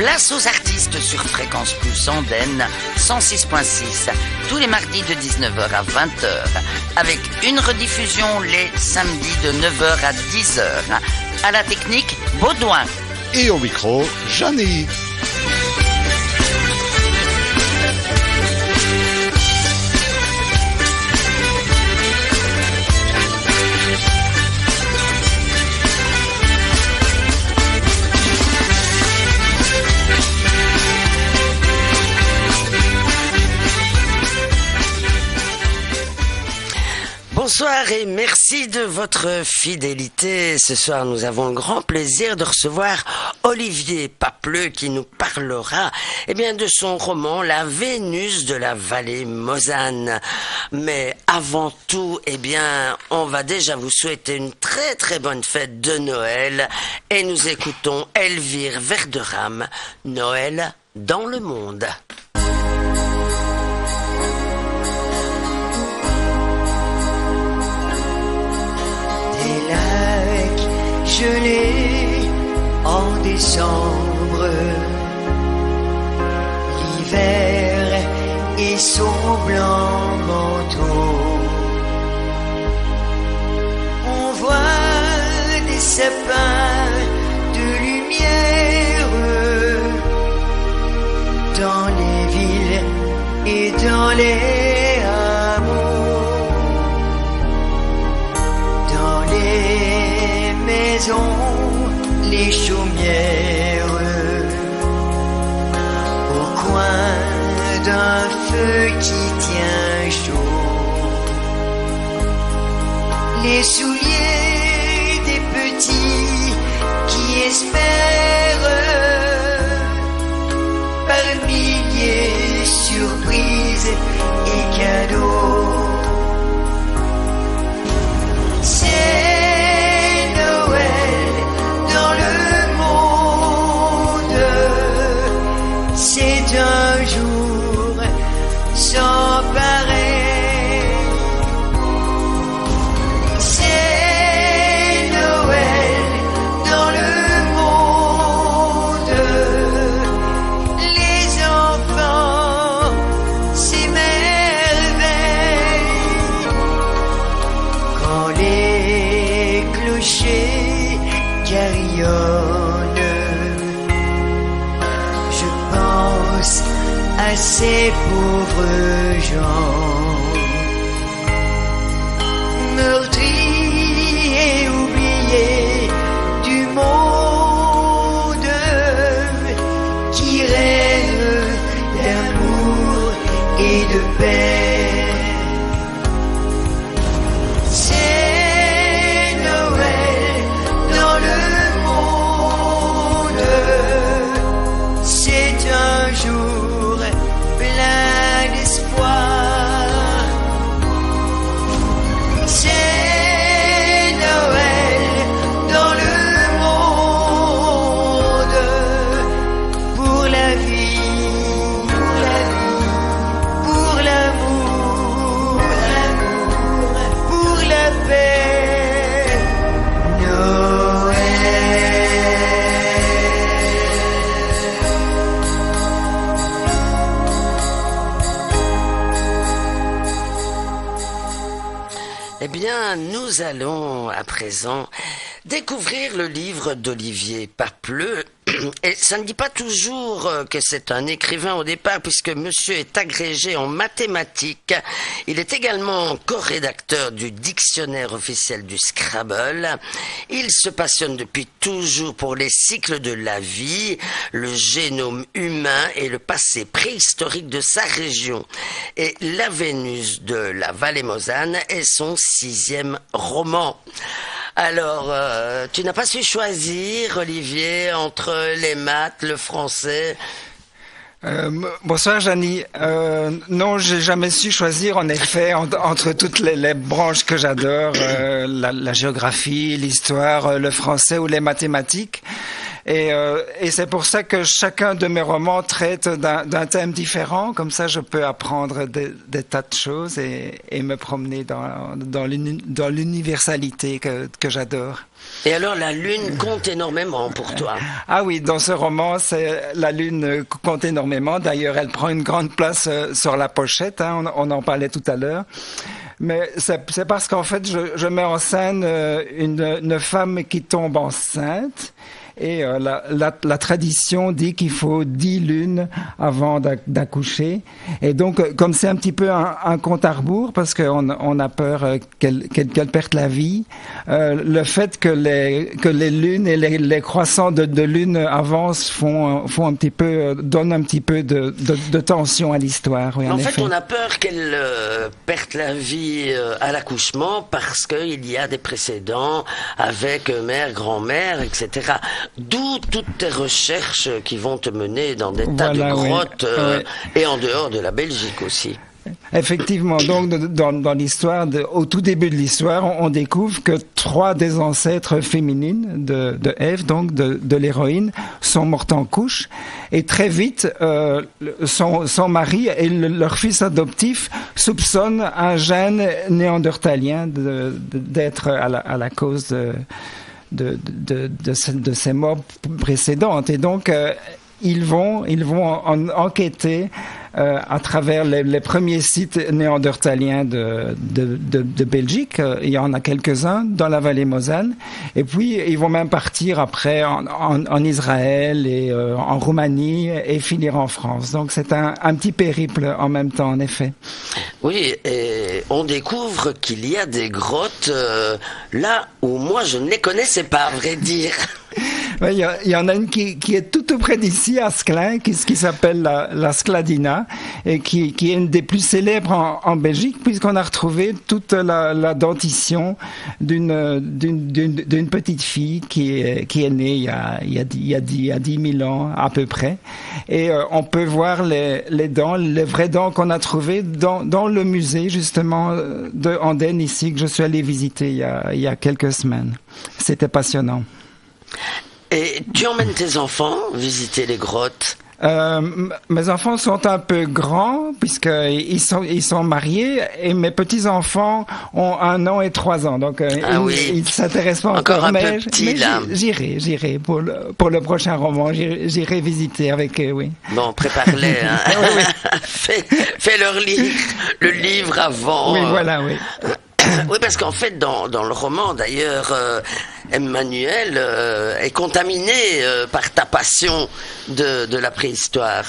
Place aux artistes sur Fréquence Plus Andenne 106.6 tous les mardis de 19h à 20h avec une rediffusion les samedis de 9h à 10h. À la technique, Baudouin. Et au micro, Jeanny. Bonsoir et merci de votre fidélité. Ce soir, nous avons le grand plaisir de recevoir Olivier Papleux qui nous parlera de son roman La Vénus de la vallée Mosane. Mais avant tout, on va déjà vous souhaiter une très très bonne fête de Noël et nous écoutons Elvire Verderame, Noël dans le monde. Gelé en décembre, l'hiver et son blanc manteau. On voit des sapins de lumière dans les villes et dans les hameaux, dans les maisons, les chaumières, au coin d'un feu qui tient chaud, les souliers des petits qui espèrent par milliers surprises et cadeaux. C'est un jour sans pareil. C'est Noël dans le monde. Les enfants s'émerveillent quand les clochers carillonnent. À ces pauvres gens meurtris et oubliés du monde, qui rêvent d'amour et de paix. C'est Noël dans le monde. C'est un jour plein d'espoir. C'est Noël dans le monde. Pour la vie, pour l'amour, pour la paix. Noël. Nous allons à présent découvrir le livre d'Olivier Papleux. Et ça ne dit pas toujours que c'est un écrivain au départ, puisque monsieur est agrégé en mathématiques. Il est également co-rédacteur du dictionnaire officiel du Scrabble. Il se passionne depuis toujours pour les cycles de la vie, le génome humain et le passé préhistorique de sa région. Et La Vénus de la vallée Mosane est son 6e roman. Alors, tu n'as pas su choisir, Olivier, entre les maths, le français? Bonsoir, Jeanny. Non, j'ai jamais su choisir, en effet, entre toutes les branches que j'adore, la géographie, l'histoire, le français ou les mathématiques. Et c'est pour ça que chacun de mes romans traite d'un thème différent. Comme ça, je peux apprendre des tas de choses et me promener dans l'universalité que j'adore. Et alors, la lune compte énormément pour toi. Ah oui, dans ce roman, la lune compte énormément. D'ailleurs, elle prend une grande place sur la pochette. Hein, on en parlait tout à l'heure. Mais c'est parce qu'en fait, je mets en scène une femme qui tombe enceinte. Et la tradition dit qu'il faut 10 lunes avant d'accoucher. Et donc, comme c'est un petit peu un compte à rebours, parce qu'on a peur qu'elle perde la vie, le fait que les lunes et les croissants de lune avancent donnent un petit peu de tension à l'histoire. Oui, en fait, on a peur qu'elle perde la vie à l'accouchement parce qu'il y a des précédents avec mère, grand-mère, etc. D'où toutes tes recherches qui vont te mener dans des tas de grottes et en dehors de la Belgique aussi. Effectivement, donc dans l'histoire, au tout début de l'histoire, on découvre que 3 des ancêtres féminines de Ève, donc de l'héroïne, sont mortes en couche, et très vite, son mari et leur fils adoptif soupçonnent un gène néandertalien d'être à la cause de ces morts précédentes. Et donc, ils vont enquêter à travers les premiers sites néandertaliens de Belgique. Il y en a quelques-uns dans la vallée Moselle. Et puis, ils vont même partir après en Israël et en Roumanie et finir en France. Donc, c'est un petit périple en même temps, en effet. Oui, et on découvre qu'il y a des grottes là où moi je ne les connaissais pas, à vrai dire. Il y en a une qui est tout près d'ici, à Sclin, qui s'appelle la Skladina, et qui est une des plus célèbres en Belgique, puisqu'on a retrouvé toute la dentition d'une petite fille qui est née il y a 10 000 ans à peu près. Et on peut voir les vraies dents qu'on a trouvées dans le musée, justement, de Andenne, ici, que je suis allé visiter il y a quelques semaines. C'était passionnant. Et tu emmènes tes enfants visiter les grottes? Mes enfants sont un peu grands puisqu'ils sont mariés, et mes petits-enfants ont 1 an et 3 ans. Donc, ils s'intéressent pas encore. Un peu petit, là. J'irai pour le prochain roman. J'irai visiter avec eux, oui. Bon, prépare-les. Hein. Oui. Fais-leur lire le livre avant. Oui, voilà, oui. Oui, parce qu'en fait, dans le roman, d'ailleurs, Emmanuel est contaminé par ta passion de la préhistoire.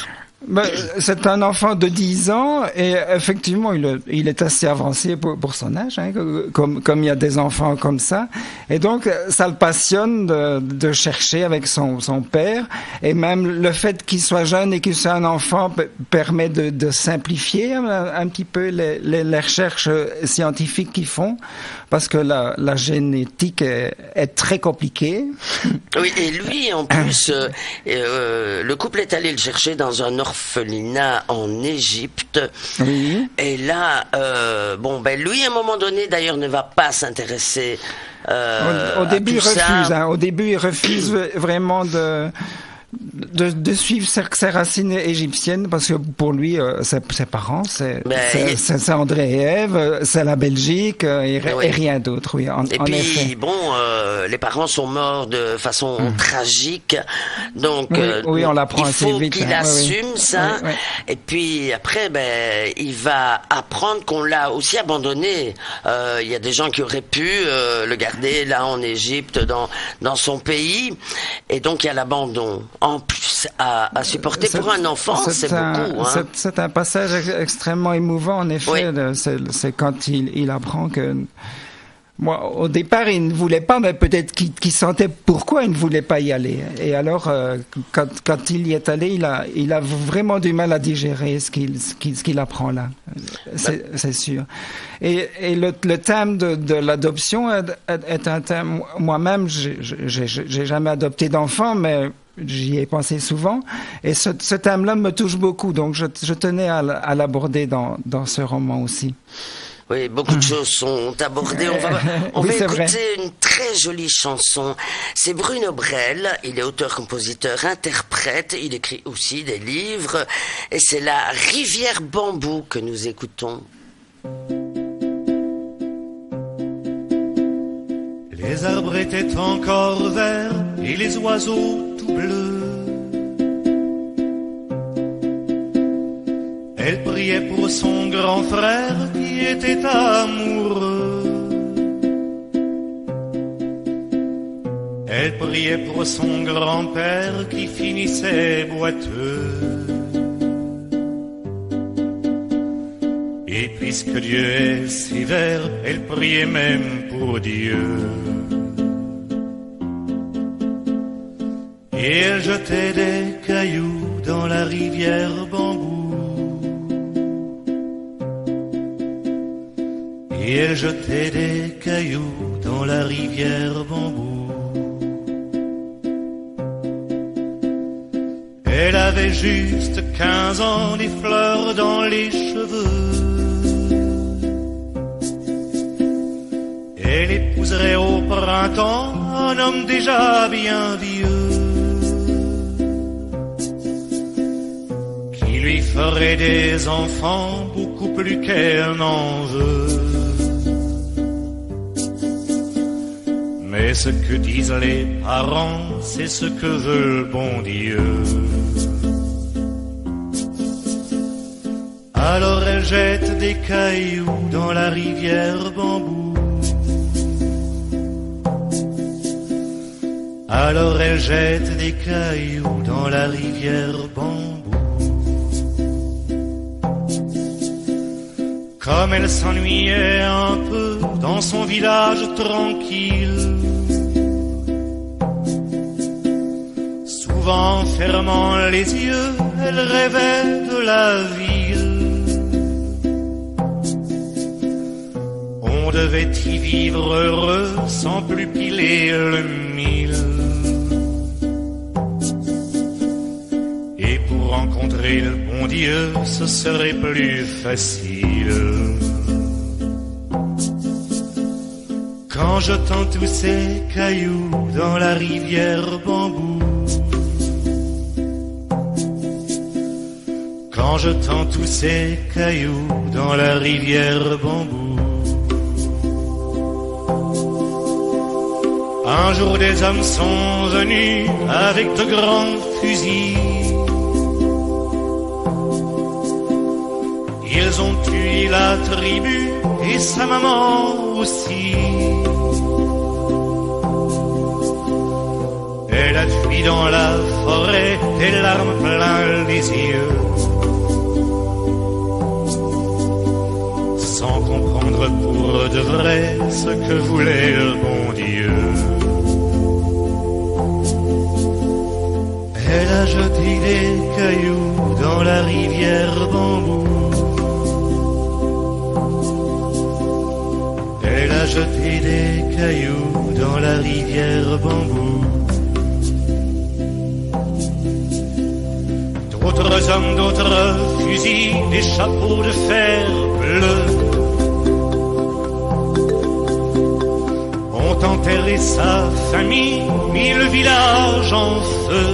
C'est un enfant de 10 ans et effectivement il est assez avancé pour son âge, hein, comme il y a des enfants comme ça, et donc ça le passionne de chercher avec son père, et même le fait qu'il soit jeune et qu'il soit un enfant permet de simplifier un petit peu les recherches scientifiques qu'ils font, parce que la génétique est très compliquée. Oui, et lui en plus le couple est allé le chercher dans un orphelinat en Égypte. Oui. Et là, lui, à un moment donné, d'ailleurs, ne va pas s'intéresser au début, à tout refuse. ça. Au début, il refuse vraiment de suivre ses racines égyptiennes, parce que pour lui, ses parents, c'est André et Ève, c'est la Belgique et rien d'autre. Oui, en puis, effet. Les parents sont morts de façon tragique, donc oui, on l'apprend il faut assez vite. qu'il assume ça. Oui. Et puis après, il va apprendre qu'on l'a aussi abandonné. Il y a des gens qui auraient pu le garder là en Égypte, dans son pays, et donc il y a l'abandon. En plus, à supporter pour un enfant, c'est beaucoup. Hein. C'est un passage extrêmement émouvant, en effet. Oui. C'est quand il apprend que... Moi, au départ, il ne voulait pas, mais peut-être qu'il sentait pourquoi il ne voulait pas y aller. Et alors, quand il y est allé, il a vraiment du mal à digérer ce qu'il apprend là. C'est sûr. Et le thème de l'adoption est un thème... Moi-même, j'ai jamais adopté d'enfant, mais j'y ai pensé souvent. Et ce thème-là me touche beaucoup. Donc, je tenais à l'aborder dans ce roman aussi. Oui, beaucoup de choses sont abordées. On Oui, va c'est vrai. écouter une très jolie chanson. C'est Bruno Brel. Il est auteur, compositeur, interprète. Il écrit aussi des livres. Et c'est la Rivière Bambou que nous écoutons. Les arbres étaient encore verts et les oiseaux tout bleus. Elle priait pour son grand frère qui était amoureux. Elle priait pour son grand-père qui finissait boiteux. Et puisque Dieu est sévère, elle priait même pour Dieu. Et elle jetait des cailloux dans la rivière Bambou. Et elle jetait des cailloux dans la rivière Bambou. Elle avait juste 15 ans, des fleurs dans les cheveux. Elle épouserait au printemps un homme déjà bien vieux, qui lui ferait des enfants beaucoup plus qu'elle n'en veut. Mais ce que disent les parents, c'est ce que veut le bon Dieu. Alors elle jette des cailloux dans la rivière Bambou. Alors elle jette des cailloux dans la rivière Bambou. Comme elle s'ennuyait un peu dans son village tranquille, souvent fermant les yeux, elle rêvait de la ville. On devait y vivre heureux sans plus piler le mille. Et pour rencontrer le bon Dieu, ce serait plus facile. Quand jetant tous ces cailloux dans la rivière Bambou, quand jetant tous ces cailloux dans la rivière Bambou, un jour des hommes sont venus avec de grands fusils. Ils ont tué la tribu et sa maman aussi. Elle a fui dans la forêt, des larmes plein les yeux, sans comprendre pour de vrai ce que voulait le bon Dieu. Elle a jeté des cailloux dans la rivière Bambou. Elle a jeté des cailloux dans la rivière Bambou. D'autres hommes, d'autres fusils, des chapeaux de fer bleu ont enterré sa famille, mis le village en feu.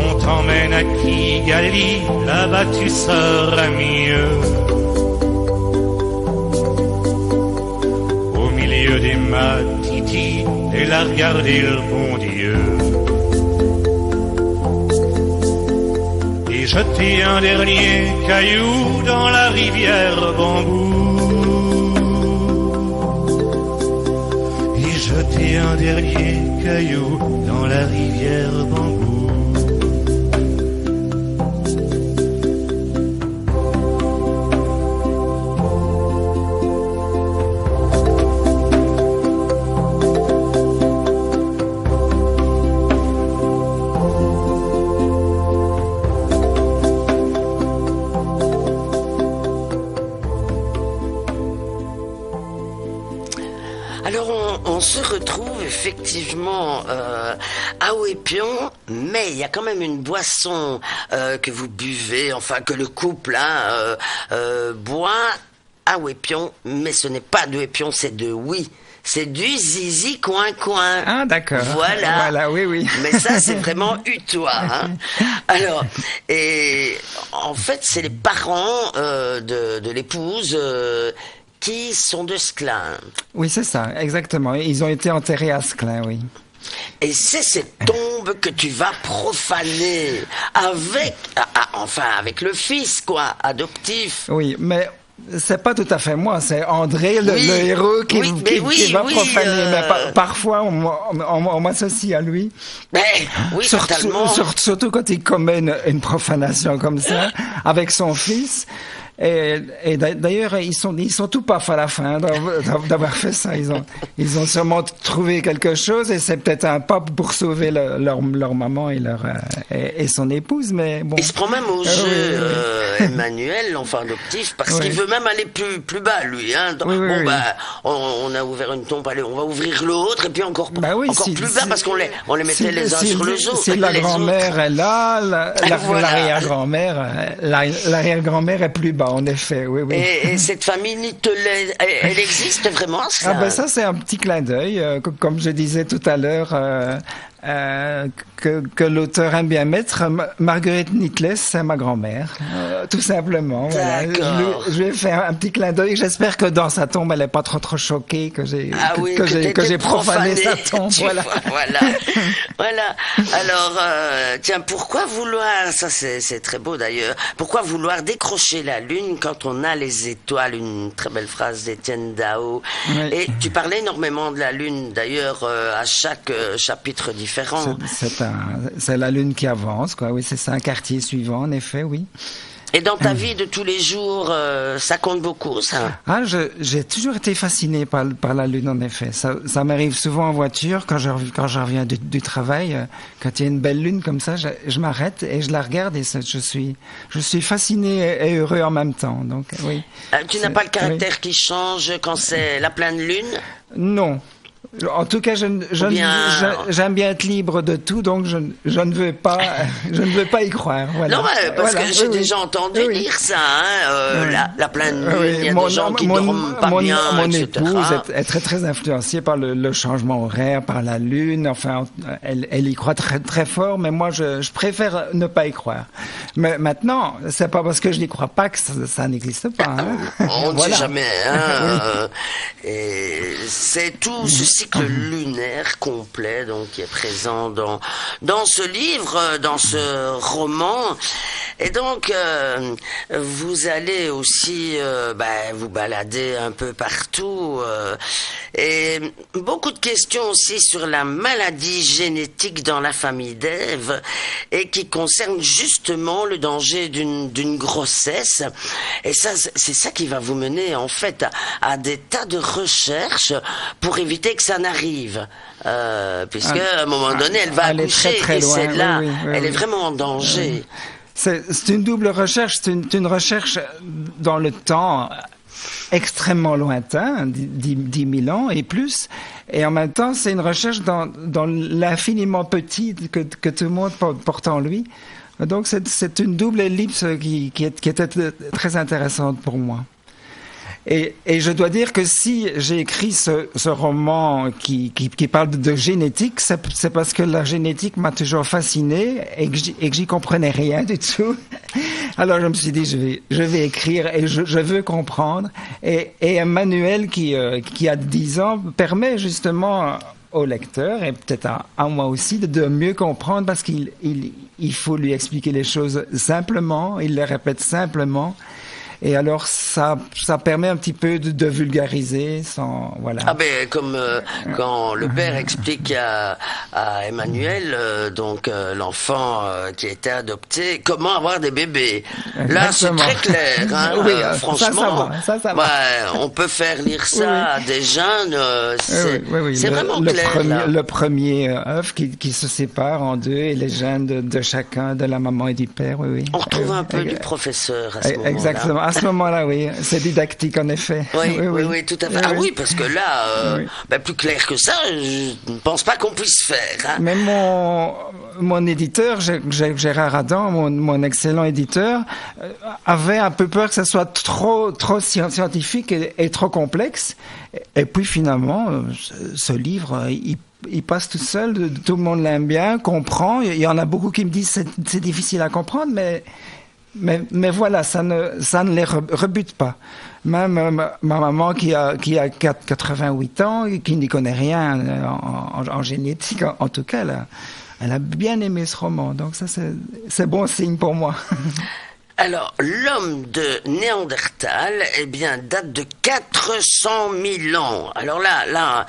On t'emmène à Kigali, là-bas tu seras mieux. Au milieu des matitis, elle a regardé le bon Dieu. Et jeté un dernier caillou dans la rivière Bambou. Et jeté un dernier caillou dans la rivière Bambou. on se retrouve effectivement à Ouépion, mais il y a quand même une boisson que vous buvez, enfin que le couple boit à Ouépion, mais ce n'est pas de Ouépion, c'est de Oui. C'est du zizi coin-coin. Ah, d'accord. Voilà, oui. Mais ça, c'est vraiment utois. Hein. Alors, et en fait, c'est les parents de l'épouse qui sont de Sclin. Oui, c'est ça, exactement. Ils ont été enterrés à Sclin, oui. Et c'est cette tombe que tu vas profaner avec le fils, quoi, adoptif. Oui, mais c'est pas tout à fait moi, c'est André, le héros qui va profaner. Mais parfois, on m'associe à lui. Oui, totalement. Surtout quand il commet une profanation comme ça, avec son fils. Et d'ailleurs, ils sont tout paf à la fin d'avoir fait ça. Ils ont sûrement trouvé quelque chose et c'est peut-être un pas pour sauver leur maman et son épouse, mais bon. Il se prend même au jeu, Emmanuel, l'enfant adoptif, parce qu'il veut même aller plus bas, lui. Hein. On a ouvert une tombe, allez, on va ouvrir l'autre et puis encore plus bas parce qu'on les mettait les uns sur les autres. Si la grand-mère est là, l'arrière-grand-mère est plus bas. En effet, oui. Et cette famille Nittelet, elle existe vraiment, ça? Ah ben ça, c'est un petit clin d'œil, comme je disais tout à l'heure, que l'auteur aime bien mettre. Marguerite Nittelet, c'est ma grand-mère, tout simplement. Voilà. Je lui ai fait un petit clin d'œil. J'espère que dans sa tombe, elle n'est pas trop choquée que j'ai profané sa tombe. Voilà. Alors, tiens, pourquoi vouloir, ça c'est très beau d'ailleurs, pourquoi vouloir décrocher la lune quand on a les étoiles? Une très belle phrase d'Étienne Dao. Oui. Et tu parlais énormément de la lune d'ailleurs à chaque chapitre différent. C'est la lune qui avance, quoi. Oui, c'est ça, un quartier suivant, en effet, oui. Et dans ta vie de tous les jours, ça compte beaucoup, ça? Ah, j'ai toujours été fasciné par la lune, en effet. Ça m'arrive souvent en voiture, quand je reviens du travail, quand il y a une belle lune comme ça, je m'arrête et je la regarde et je suis fasciné et heureux en même temps. Donc, oui. Tu n'as pas le caractère qui change quand c'est la pleine lune? Non. En tout cas, j'aime bien être libre de tout, donc je ne veux pas y croire. Voilà. Non, parce que j'ai déjà entendu dire ça. La pleine lune, il y a des gens qui dorment pas bien, mon etc. épouse est très très influencée par le changement horaire, par la lune. Enfin, elle y croit très très fort, mais moi je préfère ne pas y croire. Mais maintenant, c'est pas parce que je n'y crois pas que ça n'existe pas. Hein. On ne sait jamais. Hein, et c'est tout ce cycle lunaire complet donc qui est présent dans ce livre, dans ce roman. Et donc vous allez aussi vous balader un peu partout et beaucoup de questions aussi sur la maladie génétique dans la famille d'Ève et qui concerne justement le danger d'une grossesse. Et ça, c'est ça qui va vous mener en fait à des tas de recherches pour éviter que ça n'arrive. Puisque à un moment donné, elle va accoucher très et c'est là, elle est oui. vraiment en danger. C'est une double recherche, c'est une recherche dans le temps extrêmement lointain, 10 000 ans et plus, et en même temps c'est une recherche dans l'infiniment petit que tout le monde porte en lui. Donc c'est une double ellipse qui était très intéressante pour moi. Et je dois dire que si j'ai écrit ce roman qui parle de génétique, c'est parce que la génétique m'a toujours fasciné et que j'y comprenais rien du tout. Alors je me suis dit je vais écrire et je veux comprendre. Et Emmanuel qui a 10 ans permet justement au lecteur et peut-être à moi aussi de mieux comprendre parce qu'il faut lui expliquer les choses simplement, il les répète simplement. Et alors ça permet un petit peu de vulgariser sans voilà. Ah ben comme quand le père explique à Emmanuel l'enfant qui a été adopté comment avoir des bébés. Exactement. Là c'est très clair hein, oui, franchement. Ça va. On peut faire lire ça à des jeunes c'est vraiment clair. Le premier œuf qui se sépare en deux et les gènes de chacun de la maman et du père. Oui. On retrouve un peu du professeur à ce moment-là. Exactement. ce moment-là, oui. C'est didactique, en effet. Oui, tout à fait. Oui. Oui, parce que là, Oui. plus clair que ça, je ne pense pas qu'on puisse faire. Hein. Mais mon éditeur, Gérard Adam, mon excellent éditeur, avait un peu peur que ça soit trop scientifique et trop complexe. Et puis finalement, ce livre, il passe tout seul, tout le monde l'aime bien, comprend. Il y en a beaucoup qui me disent c'est difficile à comprendre, mais voilà, ça ne les rebute pas. Même ma maman qui a 88 ans, qui n'y connaît rien en génétique, en tout cas, elle a bien aimé ce roman. Donc ça, c'est bon signe pour moi. Alors, l'homme de Néandertal, date de 400 000 ans. Alors là,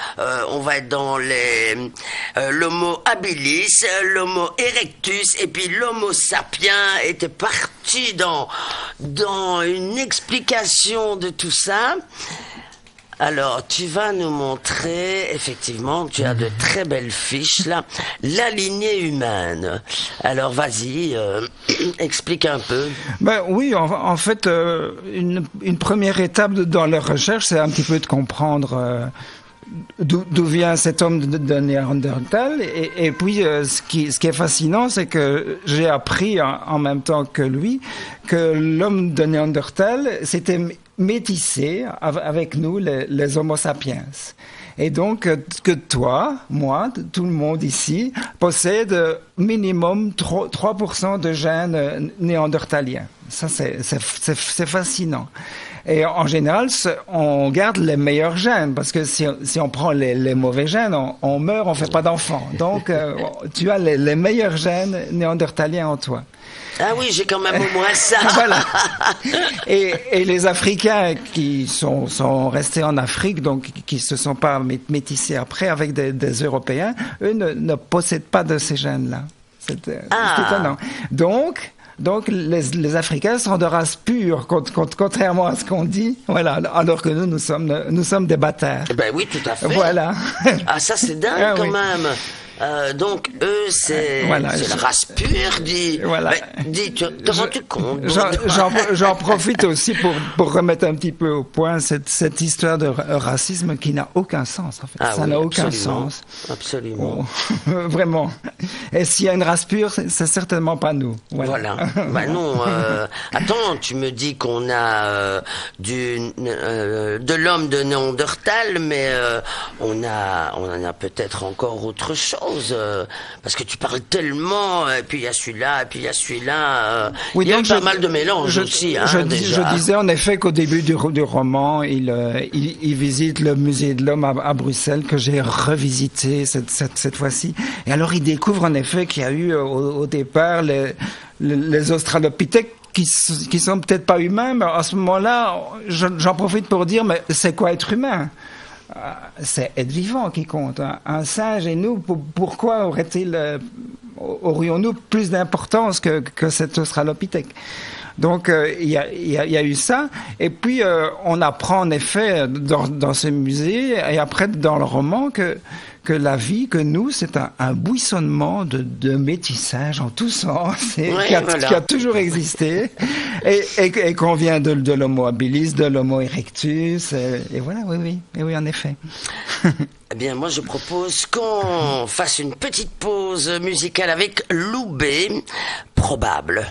on va être dans l'Homo habilis, l'Homo erectus, et puis l'Homo sapiens était parti dans une explication de tout ça. Alors, tu vas nous montrer, effectivement, tu as de très belles fiches, là, la lignée humaine. Alors, vas-y, explique un peu. Oui, en fait, une première étape dans leur recherche, c'est un petit peu de comprendre d'où vient cet homme de Néandertal. Et puis, ce qui est fascinant, c'est que j'ai appris en même temps que lui que l'homme de Néandertal s'était métissé avec nous, les Homo sapiens. Et donc, que toi, moi, tout le monde ici, possède minimum 3% de gènes néandertaliens. Ça, c'est fascinant. Et en général, on garde les meilleurs gènes, parce que si on prend les mauvais gènes, on meurt, on fait pas d'enfants. Donc, tu as les meilleurs gènes néandertaliens en toi. Ah oui, j'ai quand même au moins ça. Voilà. Et les Africains qui sont restés en Afrique, donc qui se sont pas métissés après avec des Européens, eux ne possèdent pas de ces gènes-là. C'est étonnant. Donc les Africains sont de race pure, contrairement à ce qu'on dit. Voilà. Alors que nous sommes des bâtards. Oui, tout à fait. Voilà. Ah, ça c'est dingue quand oui. même. Donc eux, c'est la race pure, dit. Voilà. Dis, tu te rends compte? J'en profite aussi pour remettre un petit peu au point cette histoire de racisme qui n'a aucun sens. En fait. Ça n'a aucun sens. Absolument. Vraiment. Et s'il y a une race pure, c'est certainement pas nous. Voilà. Non. Attends, tu me dis qu'on a de l'homme de Néandertal, mais on en a peut-être encore autre chose. Parce que tu parles tellement, et puis il y a celui-là, et puis il y a celui-là. Il y a pas mal de mélanges aussi. Je disais en effet qu'au début du roman, il visite le musée de l'homme à Bruxelles, que j'ai revisité cette fois-ci. Et alors il découvre en effet qu'il y a eu au départ les australopithèques qui sont peut-être pas humains, mais à ce moment-là, j'en profite pour dire, mais c'est quoi être humain? C'est être vivant qui compte. Un singe et nous, pourquoi aurions-nous plus d'importance que cet australopithèque? Donc il y a eu ça, et puis on apprend en effet dans ce musée et après dans le roman que la vie, que nous, c'est un buissonnement de métissage en tous sens, qui a toujours existé, et qu'on vient de l'Homo habilis, de l'Homo erectus, et voilà, oui, en effet. Moi, je propose qu'on fasse une petite pause musicale avec Loubet, Probable.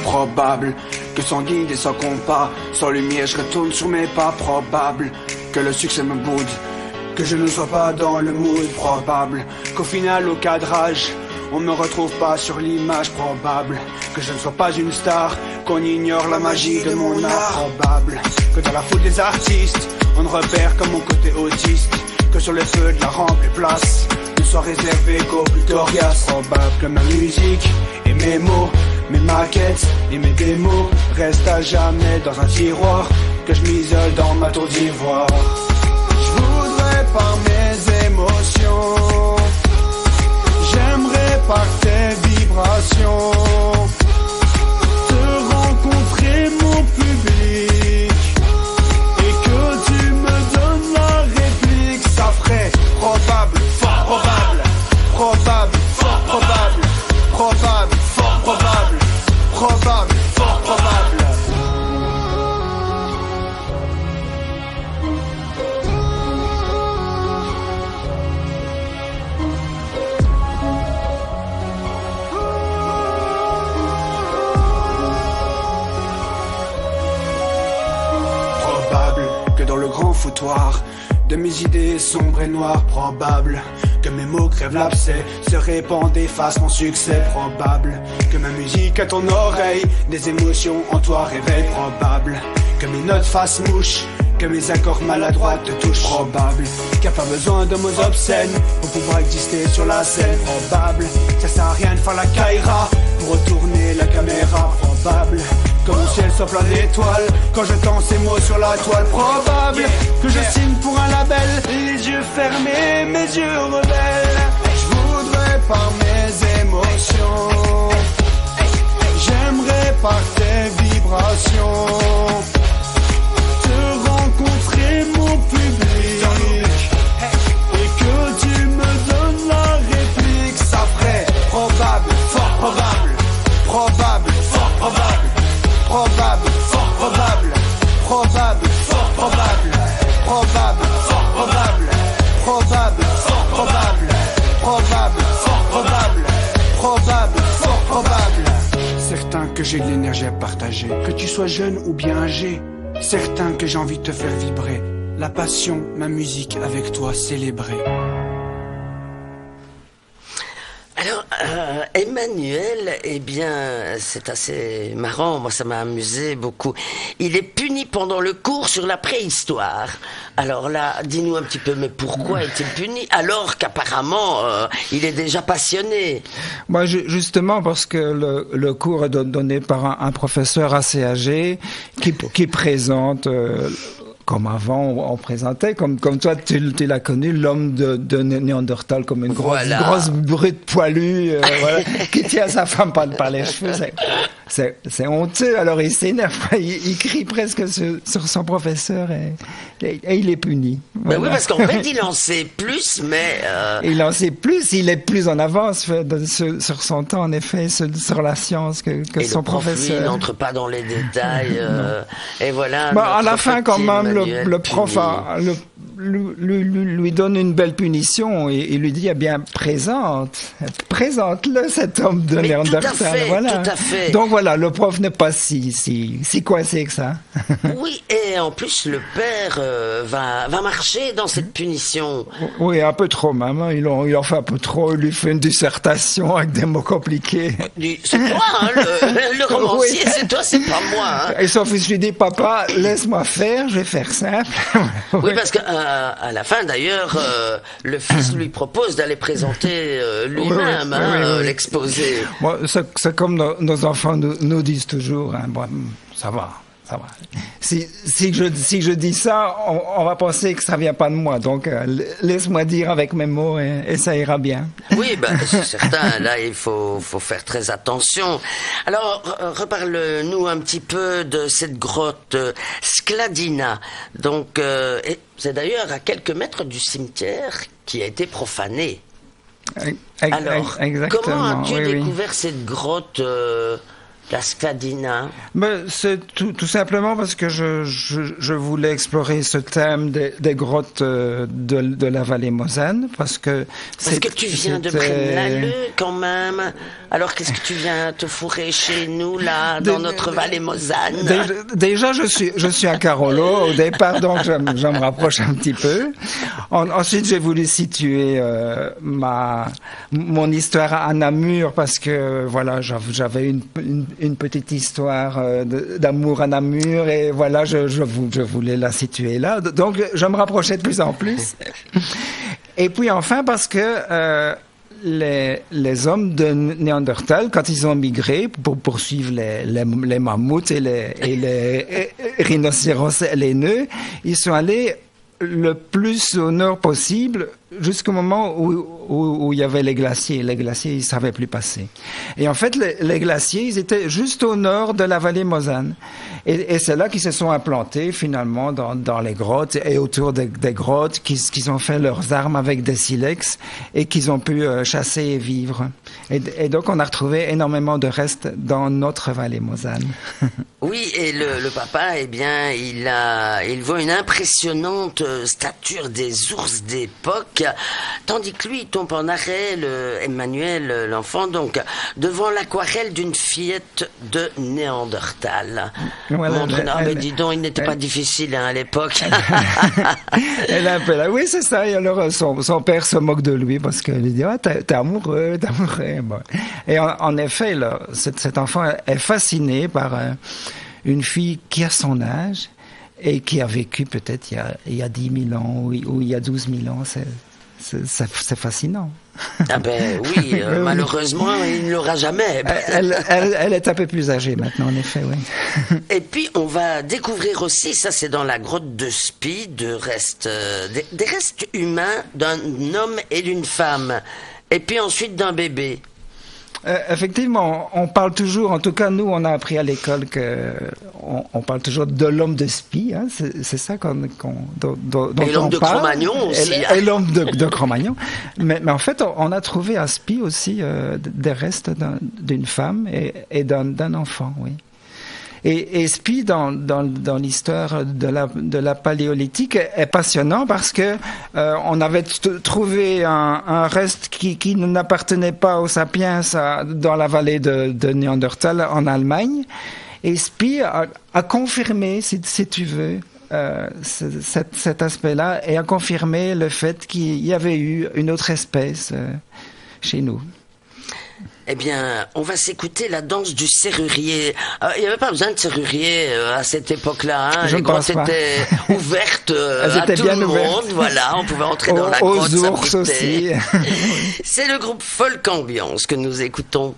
Probable que sans guide et sans compas, sans lumière je retourne sur mes pas. Probable que le succès me boude, que je ne sois pas dans le mood. Probable qu'au final au cadrage on me retrouve pas sur l'image. Probable que je ne sois pas une star, qu'on ignore la magie de mon art. Probable que dans la foule des artistes on ne repère que mon côté autiste, que sur les feux de la rampe les places ne soient réservées qu'aux plus coriaces. Probable que ma musique et mes mots, mes maquettes et mes démos restent à jamais dans un tiroir, que je m'isole dans ma tour d'ivoire. Je voudrais par mes émotions, j'aimerais par tes vibrations te rencontrer mon public, et que tu me donnes la réplique. Ça ferait probable, probable. soir de mes idées sombres et noires. Probable que mes mots crèvent l'abcès, se répandent, effacent mon succès. Probable que ma musique à ton oreille des émotions en toi réveille. Probable que mes notes fassent mouche, que mes accords maladroits te touchent. Probable qu'il n'y a pas besoin de mots obscènes pour pouvoir exister sur la scène. Probable que ça sert à rien de faire la caïra pour retourner la caméra. Probable que mon ciel soit plein d'étoiles quand je tends ces mots sur la toile. Probable que je signe pour un label, les yeux fermés, mes yeux rebelles. Je voudrais par mes émotions, j'aimerais par tes vibrations te rencontrer mon public et que tu me donnes la réplique. Ça ferait probable, fort probable, probable, fort probable, probable, fort probable, probable, fort probable, probable, fort probable, probable, fort probable, probable, fort probable, probable, fort probable. Certain que j'ai de l'énergie à partager, que tu sois jeune ou bien âgé. Certain que j'ai envie de te faire vibrer. La passion, ma musique avec toi célébrer. Alors, Emmanuel, eh bien, c'est assez marrant, moi ça m'a amusé beaucoup. Il est puni pendant le cours sur la préhistoire. Alors là, dis-nous un petit peu, mais pourquoi est-il puni alors qu'apparemment, il est déjà passionné? Moi, justement, parce que le cours est donné par un professeur assez âgé qui présente... comme avant, on présentait, comme toi, tu l'as connu, l'homme de Néandertal, comme une grosse brute poilue, voilà, qui tient sa femme par les cheveux. C'est honteux. Alors il s'énerve, il crie presque sur son professeur et il est puni. Voilà. Ben oui, parce qu'en fait, il en sait plus, mais... Il en sait plus, il est plus en avance sur son temps, en effet, sur la science que son professeur. Il n'entre pas dans les détails. Et voilà. À la fin, quand même, le prof lui donne une belle punition et lui dit, eh bien, présente-le, cet homme de Néandertal. Voilà. Tout à fait. Donc voilà, le prof n'est pas si coincé que ça. Oui, et en plus, le père va marcher dans cette punition. Oui, un peu trop même. Hein. Il en fait un peu trop. Il lui fait une dissertation avec des mots compliqués. C'est toi, hein, le romancier, oui. C'est toi, c'est pas moi. Hein. Et son fils lui dit, papa, laisse-moi faire, je vais faire simple. Oui, parce qu'à la fin, d'ailleurs, le fils lui propose d'aller présenter lui-même oui. L'exposé. Bon, c'est comme nos enfants nous disent toujours, hein, bon, ça va. Si je dis ça, on va penser que ça vient pas de moi. Donc, laisse-moi dire avec mes mots et ça ira bien. Oui, c'est certain. Là, il faut faire très attention. Alors, reparle-nous un petit peu de cette grotte Skladina. Donc, c'est d'ailleurs à quelques mètres du cimetière qui a été profané. Alors, comment as-tu découvert cette grotte la Skladina? C'est tout simplement parce que je voulais explorer ce thème des grottes de la vallée Mosane parce que tu viens de Braine-l'Alleud quand même. Alors qu'est-ce que tu viens te fourrer chez nous là dans notre vallée Mosane? Déjà je suis à Carolo au départ, donc je me rapproche un petit peu. Ensuite j'ai voulu situer mon histoire à Namur parce que voilà, j'avais une petite histoire d'amour à Namur et voilà, je voulais la situer là. Donc je me rapprochais de plus en plus. Et puis enfin parce que les hommes de Néandertal, quand ils ont migré pour poursuivre les mammouths et les rhinocéros laineux, ils sont allés le plus au nord possible jusqu'au moment où il y avait les glaciers. Les glaciers, ils ne savaient plus passer. Et en fait, les glaciers, ils étaient juste au nord de la vallée Mosane. Et c'est là qu'ils se sont implantés, finalement, dans les grottes et autour des grottes, qu'ils ont fait leurs armes avec des silex et qu'ils ont pu chasser et vivre. Et donc, on a retrouvé énormément de restes dans notre vallée Mosane. Oui, et le papa, eh bien, il voit une impressionnante stature des ours d'époque. tandis que lui il tombe en arrêt, Emmanuel, l'enfant, donc, devant l'aquarelle d'une fillette de Néandertal. Voilà, Montre, mais dis donc, il n'était pas difficile à l'époque. Elle est un peu là. Oui, c'est ça. Et alors, son père se moque de lui parce qu'il dit, ah, t'es amoureux, t'es amoureux. Bon. Et en effet, là, cet enfant est fasciné par une fille qui a son âge et qui a vécu peut-être il y a 10 000 ans ou il y a 12 000 ans. C'est fascinant. Ah ben oui, malheureusement, il ne l'aura jamais. Elle est un peu plus âgée maintenant, en effet, oui. Et puis, on va découvrir aussi, ça c'est dans la grotte de Spie, des restes humains d'un homme et d'une femme. Et puis ensuite d'un bébé. Effectivement, on parle toujours, en tout cas nous on a appris à l'école que on parle toujours de l'homme de Spie, hein, c'est ça dont et l'homme de Cro-Magnon aussi. Et l'homme de Cro-Magnon. Mais en fait, on a trouvé à Spie aussi des restes d'une femme et d'un enfant, oui. Et Spie, dans l'histoire de la paléolithique, est passionnant parce que on avait trouvé un reste qui n'appartenait pas aux sapiens dans la vallée de Néandertal en Allemagne. Et Spie a confirmé, si tu veux, cet aspect-là, et a confirmé le fait qu'il y avait eu une autre espèce chez nous. Eh bien, on va s'écouter la danse du serrurier. Il n'y avait pas besoin de serrurier à cette époque-là. Hein. Les grottes étaient ouvertes à tout le monde. Voilà, on pouvait entrer dans la grotte. Aux ours aussi. C'est le groupe Folk Ambiance que nous écoutons.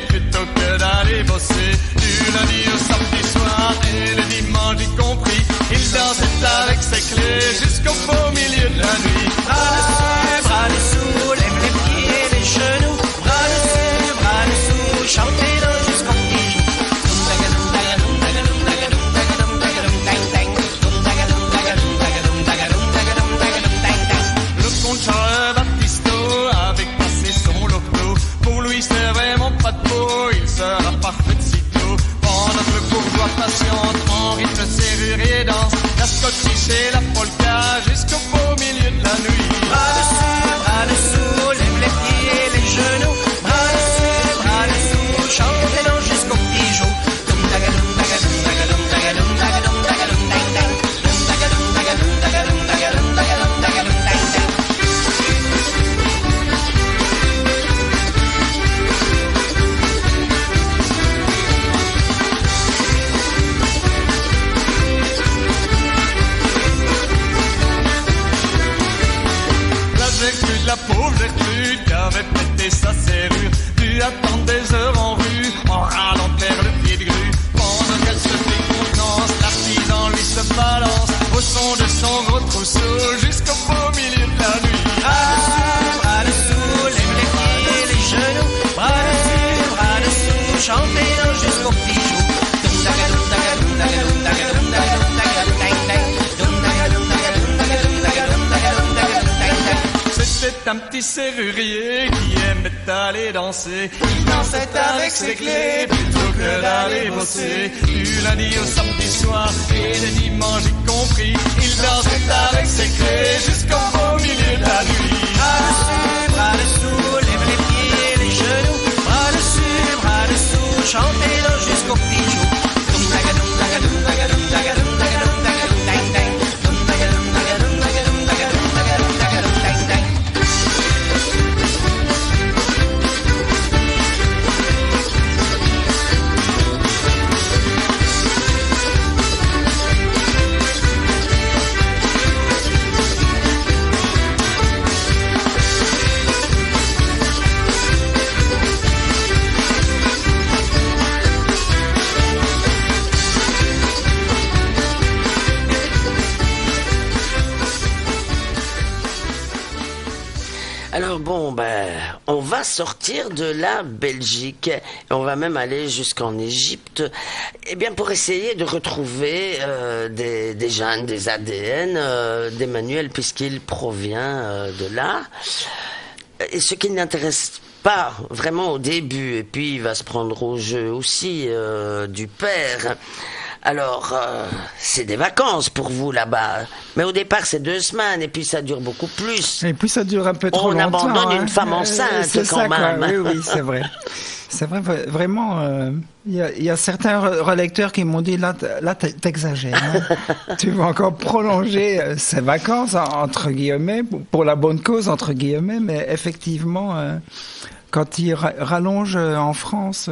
Plutôt que d'aller bosser du lundi au samedi soir et le dimanche y compris, il dansait avec ses clés jusqu'au beau milieu de la nuit. Bras dessous, lève les pieds et les genoux, bras dessous, chantez dans jusqu'au petit jour. Le comte Charles Baptisto avait passé son loto, pour lui c'est vraiment pas de peau, il sera parfait de sitôt. Pendant que le bourgeois patiente, en rythme serrurier danse, la scottish et la polka jusqu'au beau milieu de la nuit. Bras dessous, lève les pieds et les genoux, bras dessous, chantez dans jusqu'au petit jour. La pauvre Gertrude qui avait pété sa serrure, dû attendre des heures en rue, en râlant vers le pied de grue. Pendant qu'elle se fait contenance, l'artisan lui se balance au son de son gros trousseau jusqu'au beau milieu de la nuit. Bras dessous, lève les pieds et les genoux, bras dessous, chantez dans jusqu'au petit jour. C'était un petit serrurier qui aimait aller danser. Il dansait avec ses clés plutôt que d'aller bosser. Du lundi au samedi soir et le dimanche y compris, il dansait avec ses clés jusqu'au beau milieu de la nuit. Bras dessous, lève les pieds et les genoux, bras dessous, chantez dans jusqu'au petit jour. Alors bon, on va sortir de la Belgique. On va même aller jusqu'en Égypte. Eh bien, pour essayer de retrouver des gènes, des ADN d'Emmanuel, puisqu'il provient de là. Et ce qui n'intéresse pas vraiment au début, et puis il va se prendre au jeu aussi du père. Alors, c'est des vacances pour vous là-bas. Mais au départ, c'est 2 semaines, et puis ça dure beaucoup plus. Et puis ça dure un peu trop On longtemps. abandonne une femme enceinte c'est quand ça, même. Quoi. Oui, c'est vrai. C'est vrai, vraiment. Il y a certains relecteurs qui m'ont dit là, t'exagères. Hein. Tu vas encore prolonger ces vacances entre guillemets pour la bonne cause entre guillemets, mais effectivement, quand ils rallongent en France.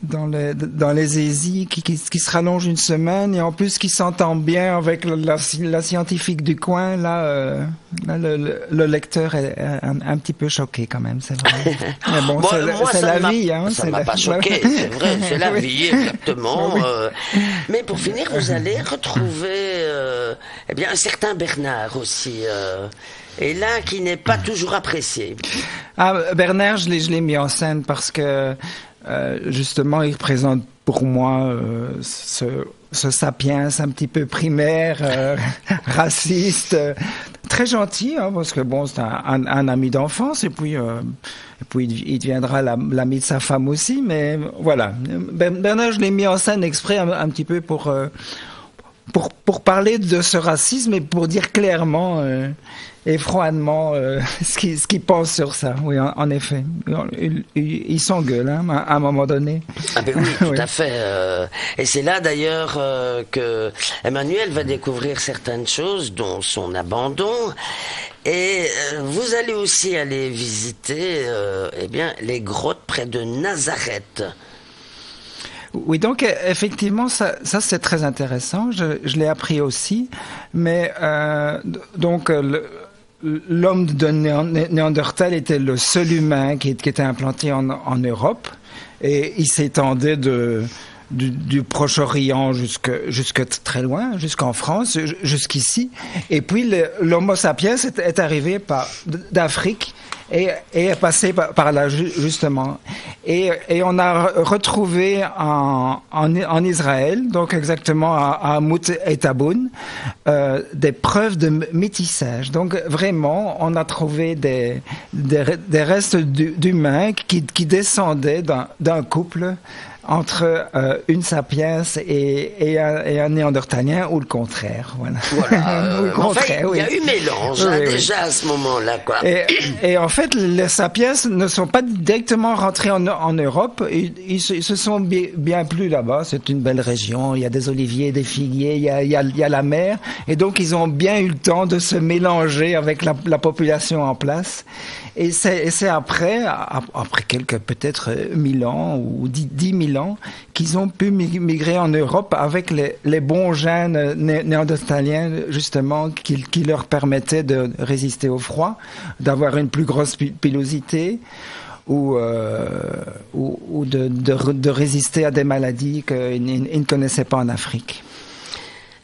Dans les ESI qui se rallongent une semaine et en plus qui s'entendent bien avec la scientifique du coin, là le lecteur est un petit peu choqué quand même, c'est vrai. Mais bon, c'est la vie. Hein, ça m'a pas choqué, c'est vrai, c'est la vie, exactement. Oui. Mais pour finir, vous allez retrouver eh bien, un certain Bernard aussi. Et là, qui n'est pas toujours apprécié. Ah, Bernard, je l'ai mis en scène parce que justement, il représente pour moi ce sapiens un petit peu primaire, raciste, très gentil, hein, parce que bon, c'est un ami d'enfance, et puis il deviendra l'ami de sa femme aussi, mais voilà. Bernard, je l'ai mis en scène exprès un petit peu pour parler de ce racisme et pour dire clairement et froidement ce qu'ils pensent sur ça. Oui, en effet. Ils s'engueulent hein, à un moment donné. Ah ben oui, tout Oui. à fait. Et c'est là d'ailleurs que Emmanuel va découvrir certaines choses, dont son abandon. Et vous allez aussi aller visiter eh bien, les grottes près de Nazareth. Oui, donc effectivement, ça c'est très intéressant. Je l'ai appris aussi, mais donc l'homme de Néandertal était le seul humain qui était implanté en Europe, et il s'étendait du Proche-Orient jusque très loin, jusqu'en France, jusqu'ici. Et puis l'Homo sapiens est arrivé d'Afrique. Et est passé par là justement, et on a retrouvé en Israël, donc exactement à Mout et Taboun, des preuves de métissage. Donc vraiment, on a trouvé des restes d'humains qui descendaient d'un couple entre une sapiens et un néandertalien, ou le contraire. Voilà. Ou le contraire, enfin, il y a eu mélange oui, déjà à ce moment-là, quoi. Et en fait, les sapiens ne sont pas directement rentrés en Europe. Ils se sont bien plu là-bas. C'est une belle région. Il y a des oliviers, des figuiers, il y a la mer. Et donc, ils ont bien eu le temps de se mélanger avec la population en place. Et c'est après quelques peut-être 1000 ans ou 10 000 ans qu'ils ont pu migrer en Europe avec les bons gènes néandertaliens justement qui leur permettaient de résister au froid, d'avoir une plus grosse pilosité ou de résister à des maladies qu'ils ne connaissaient pas en Afrique.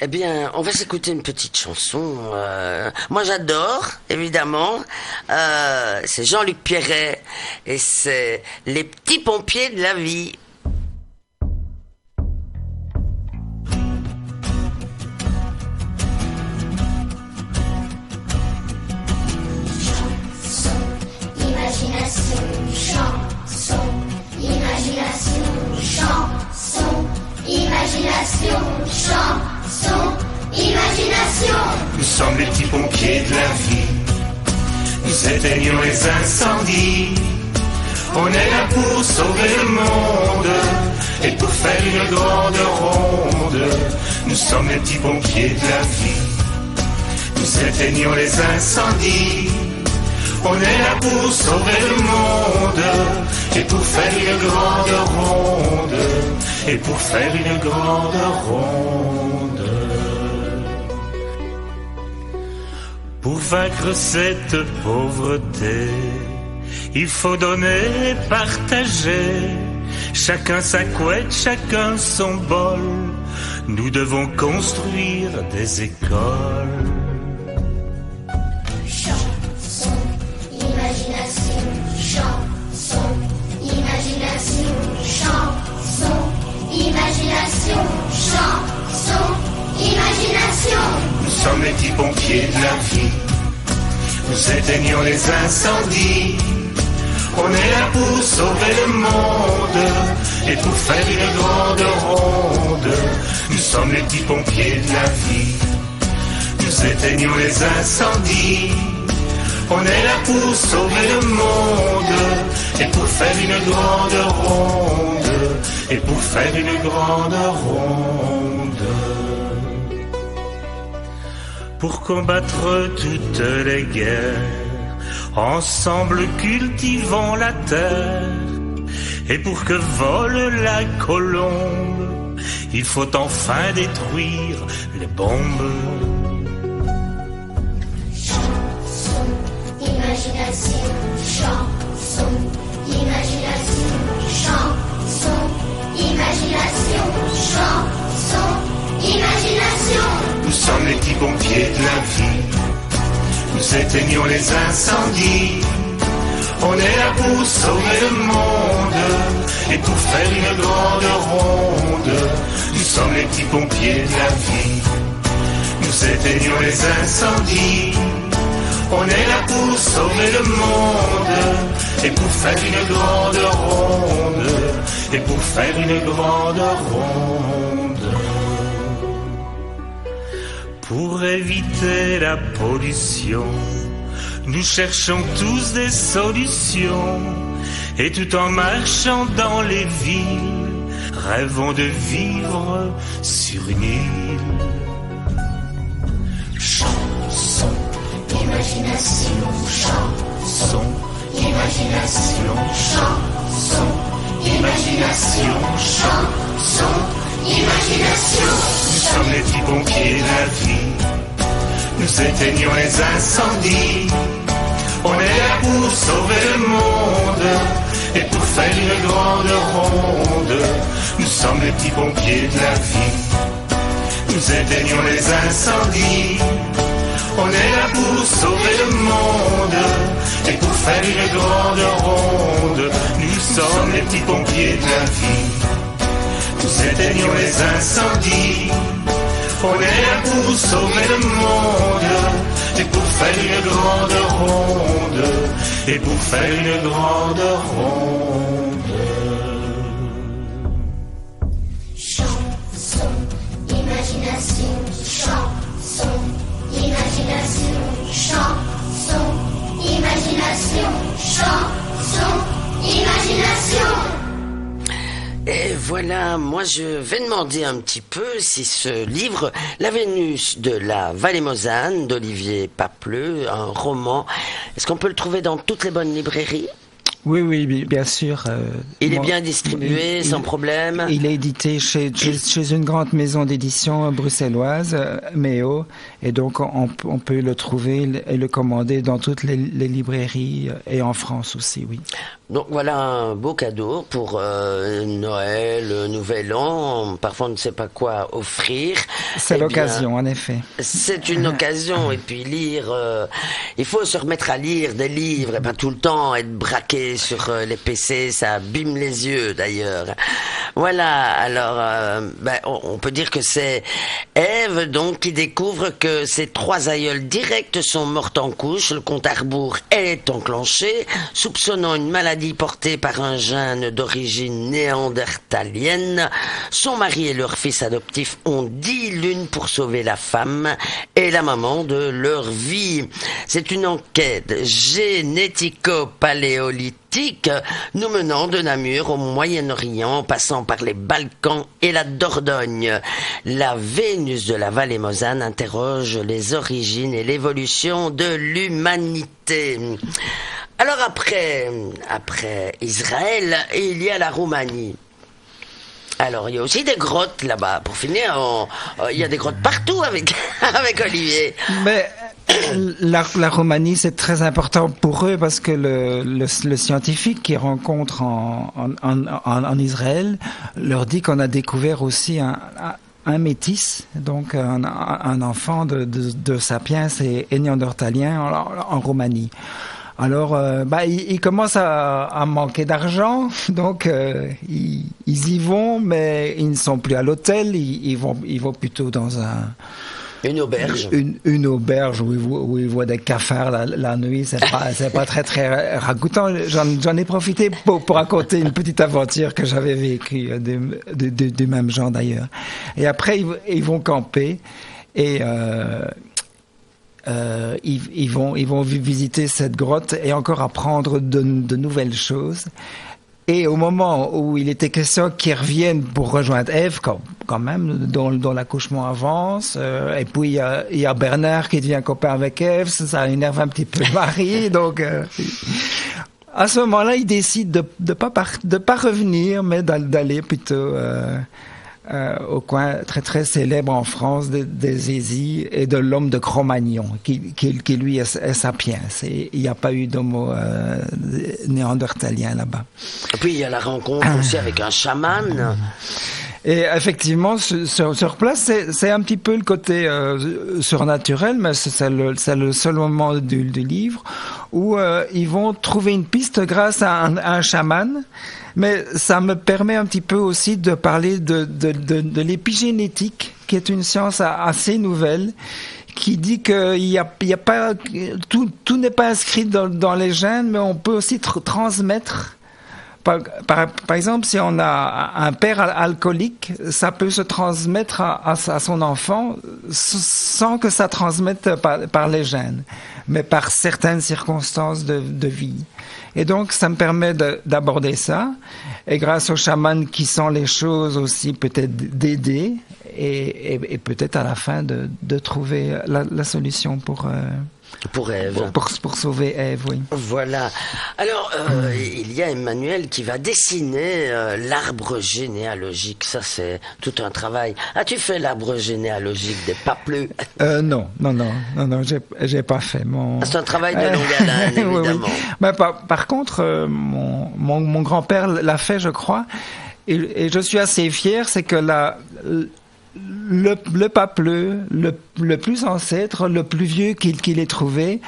Eh bien, on va s'écouter une petite chanson. Moi, j'adore, évidemment. C'est Jean-Luc Pierret et c'est Les petits pompiers de la vie. Imagination, chanson, imagination, chanson, imagination, chanson, imagination. Nous sommes les petits pompiers de la vie. Nous éteignons les incendies. On est là pour sauver le monde et pour faire une grande ronde. Nous sommes les petits pompiers de la vie. Nous éteignons les incendies. On est là pour sauver le monde et pour faire une grande ronde. Et pour faire une grande ronde. Pour vaincre cette pauvreté, il faut donner et partager. Chacun sa couette, chacun son bol. Nous devons construire des écoles. Chanson, chanson, imagination. Nous sommes les petits pompiers de la vie. Nous éteignons les incendies. On est là pour sauver le monde et pour faire une grande ronde. Nous sommes les petits pompiers de la vie. Nous éteignons les incendies. On est là pour sauver le monde et pour faire une grande ronde. Et pour faire une grande ronde. Pour combattre toutes les guerres, ensemble cultivons la terre. Et pour que vole la colombe, il faut enfin détruire les bombes. Chanson, imagination, chanson, imagination, chanson, imagination, chanson, imagination. Nous sommes les petits pompiers de la vie. Nous éteignons les incendies. On est là pour sauver le monde et pour faire une grande ronde. Nous sommes les petits pompiers de la vie. Nous éteignons les incendies. On est là pour sauver le monde et pour faire une grande ronde. Et pour faire une grande ronde. Pour éviter la pollution, nous cherchons tous des solutions. Et tout en marchant dans les villes, rêvons de vivre sur une île. Chanson, imagination, chanson, imagination, chanson, imagination, chanson, imagination. Nous sommes les petits pompiers de la vie. Nous éteignons les incendies. On est là pour sauver le monde et pour faire une grande ronde. Nous sommes les petits pompiers de la vie. Nous éteignons les incendies. On est là pour sauver le monde et pour faire une grande ronde. Nous sommes les petits pompiers de la vie. Nous éteignons les incendies. On est là pour sauver le monde et pour faire une grande ronde. Et pour faire une grande ronde. Chanson, imagination, chanson, imagination, chanson, imagination, chanson, imagination. Et voilà, moi je vais demander un petit peu si ce livre, La Vénus de la Vallée Mosane d'Olivier Papleux, un roman, est-ce qu'on peut le trouver dans toutes les bonnes librairies ? Oui, bien sûr. Il est bien distribué, sans problème. Il est édité chez une grande maison d'édition bruxelloise, Méo, et donc on peut le trouver et le commander dans toutes les librairies et en France aussi, oui. Donc voilà un beau cadeau pour Noël, Nouvel An. Parfois on ne sait pas quoi offrir. C'est l'occasion, en effet. C'est une occasion. Et puis lire, il faut se remettre à lire des livres et pas tout le temps être braqué sur les PC, ça abîme les yeux d'ailleurs. Voilà, alors on peut dire que c'est Ève donc qui découvre que ses 3 aïeuls directs sont morts en couche. Le compte à rebours est enclenché, soupçonnant une maladie portée par un gène d'origine néandertalienne. Son mari et leur fils adoptif ont 10 lunes pour sauver la femme et la maman de leur vie. C'est une enquête génético-paléolithique nous menant de Namur au Moyen-Orient, passant par les Balkans et la Dordogne. La Vénus de la Vallée Mosane interroge les origines et l'évolution de l'humanité. Alors après Israël, il y a la Roumanie. Alors il y a aussi des grottes là-bas. Pour finir, il y a des grottes partout avec Olivier. Mais la Roumanie, c'est très important pour eux parce que le scientifique qu'ils rencontrent en Israël leur dit qu'on a découvert aussi un métis, donc un enfant de Sapiens et néandertalien en Roumanie. Alors, ils commencent à manquer d'argent, donc ils y vont, mais ils ne sont plus à l'hôtel. Ils vont plutôt dans une auberge. Une auberge où ils voient des cafards la nuit. C'est pas très très ragoûtant. J'en ai profité pour raconter une petite aventure que j'avais vécue du même genre d'ailleurs. Et après ils vont camper et ils vont visiter cette grotte et encore apprendre de nouvelles choses. Et au moment où il était question qu'ils reviennent pour rejoindre Ève, quand même, dont l'accouchement avance, et puis il y a Bernard qui devient copain avec Ève, ça énerve un petit peu Marie, donc à ce moment-là, ils décident de pas revenir, mais d'aller plutôt au coin très très célèbre en France des Hésies et de l'homme de Cro-Magnon, qui lui est sapiens. Il n'y a pas eu d'homo néandertalien là-bas. Et puis il y a la rencontre aussi avec un chaman. Et effectivement, sur place, c'est un petit peu le côté surnaturel, mais c'est le seul moment du livre où ils vont trouver une piste grâce à un chaman. Mais ça me permet un petit peu aussi de parler de l'épigénétique, qui est une science assez nouvelle, qui dit qu'il y a pas tout n'est pas inscrit dans les gènes, mais on peut aussi transmettre. Par exemple, si on a un père alcoolique, ça peut se transmettre à son enfant sans que ça transmette par les gènes, mais par certaines circonstances de vie. Et donc, ça me permet d'aborder ça. Et grâce aux chamans qui sent les choses aussi, peut-être d'aider et peut-être à la fin de trouver la solution pour Ève. Pour sauver Ève, oui. Voilà. Alors, il y a Emmanuel qui va dessiner l'arbre généalogique. Ça, c'est tout un travail. As-tu fait l'arbre généalogique des Papleux? Non, j'ai pas fait. C'est un travail de longue haleine, évidemment. Oui. Mais par contre, mon grand-père l'a fait, je crois. Et je suis assez fier, c'est que le Papleux, le plus ancêtre, le plus vieux qu'il ait trouvé,